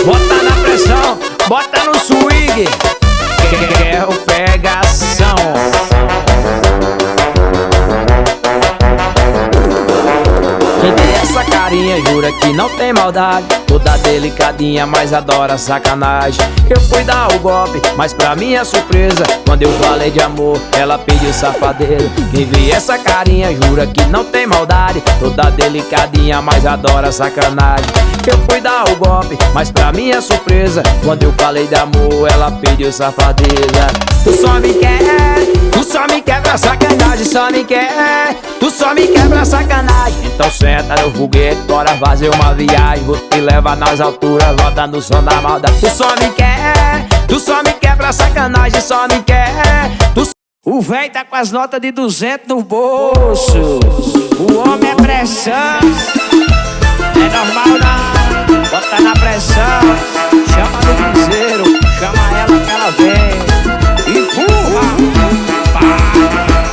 Bota na pressão, bota no swing, que é o pegação. Quem tem essa carinha jura que não tem maldade, toda delicadinha, mas adora sacanagem. Eu fui dar o golpe, mas pra minha surpresa, quando eu falei de amor, ela pediu safadeza. Quem vê essa carinha jura que não tem maldade, toda delicadinha, mas adora sacanagem. Eu fui dar o golpe, mas pra minha surpresa, quando eu falei de amor, ela pediu safadeza. Tu só me quer pra sacanagem, só me quer. Tu só me quer pra sacanagem. Então senta no foguete, bora fazer uma viagem. Vou te levar nas alturas, volta no som da maldade. Tu só me quer pra sacanagem, só me quer. O véi tá com as notas de 200 no bolso. O homem é pressão, é normal não. Bota na pressão, chama no piseiro, chama ela que ela vem. Empurra,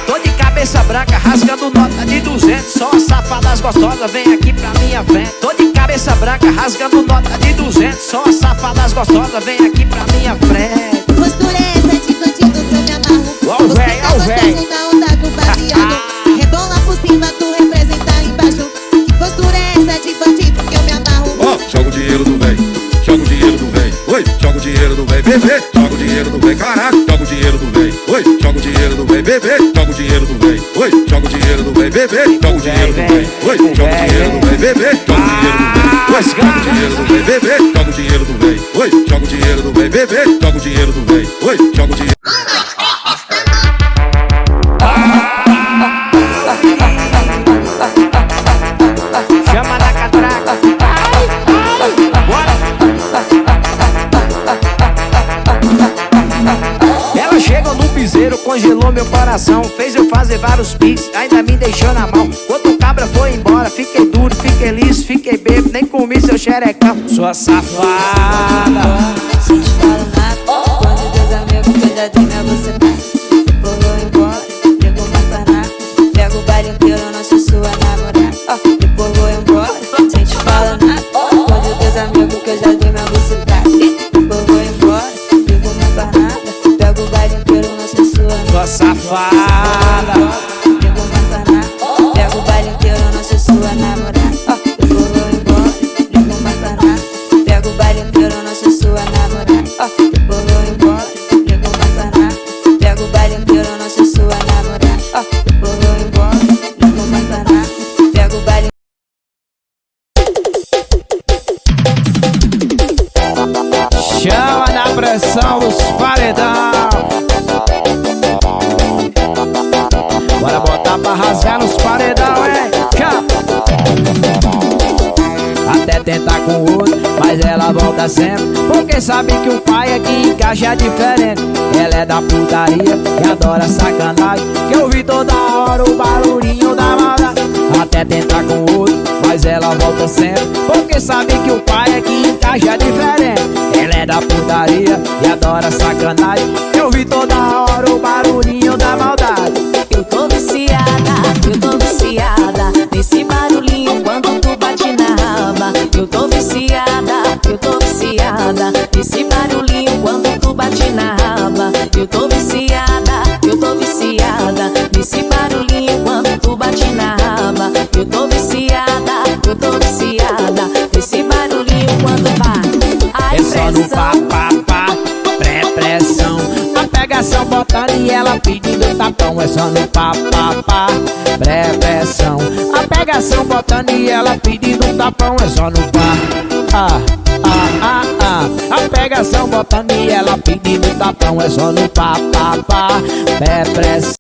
tô de cabeça branca, rasgando nota de 200. Só as safadas gostosas vem aqui pra minha frente. Tô de cabeça branca, rasgando nota de 200. Só as safadas gostosas vem aqui pra minha frente. Postura é essa de bandido que eu me amarro. Ó o véi, ó o véi. Na onda com baseado. Rebola por cima, tu representa embaixo. Que postura é essa de bandido que eu me amarro? Ó, joga o dinheiro do véi, joga o dinheiro do véi. Oi, joga o dinheiro do véi, bebê. Joga o dinheiro do véi, caraca. Joga o dinheiro do véi. Oi, joga o dinheiro do véi, bebê. Joga o dinheiro do véi. Oi, joga o dinheiro do véi, bebê. Joga o dinheiro do véi. Oi, joga o dinheiro do véi, bebê. Joga o dinheiro do véi. Oi, joga o dinheiro do véi, bebê. Joga o dinheiro do véi. Oi, joga o dinheiro do véi, bebê. Joga o dinheiro do véi. Oi, joga o dinheiro. Chama na catraca. Bora. Ela chegou no piseiro, congelou meu coração, fez eu fazer vários piques, ainda me deixou na mão. Quando o cabra foi embora, fiquei duro, fiquei liso, fiquei bebo, nem comi seu xerecão. Sua safada. Se te falo nada, quando teus amigos pegadinha você tá. Pulou embora, pegou uma panada. Pega o baile inteiro, não sou sua namorada. E pulou embora, sem te falar nada. Quando teus amigos que eu já dei minha bucetada. Pulou embora, pegou uma panada. Pega o baile inteiro, não sou sua namorada. Sua safada. Pegou uma panada. Pega o baile inteiro, não sou sua namorada. Pulou embora, pegou uma panada. Pega o baile inteiro, não sou sua namorada. Pulou embora, pegou uma panada. Pega o baile inteiro, não sou sua namorada. Pulou embora, pegou uma panada. Pega o baile. Chama na pressão os paredão. Bora botar pra rasgar nos paredão, hein? Até tentar com o outro, mas ela volta sempre, porque sabe que o pai aqui encaixa diferente. Ela é da putaria e adora sacanagem, que eu vi toda hora o barulhinho da maldade. Até tentar com o outro, mas ela volta sempre, porque sabe que o pai aqui encaixa diferente. Ela é da putaria e adora sacanagem, que eu vi toda hora o barulhinho da maldade. Eu tô viciada nesse barulhinho quando tu bate na raba. Eu tô viciada nesse barulhinho quando tu bate na raba. Eu tô viciada nesse barulhinho quando tu bate na raba. Eu tô viciada nesse barulhinho quando bate. Ai, É só no pá, pá, pá, pré-pressão. A pegação botando e ela pedindo tapão. É só no pá, pá, pá, pré-pressão. A pegação botando e ela pedindo tapão. É só no pá, A pegação botando e ela pedindo tapão. É só no pá, pá, pá, pré-pressão.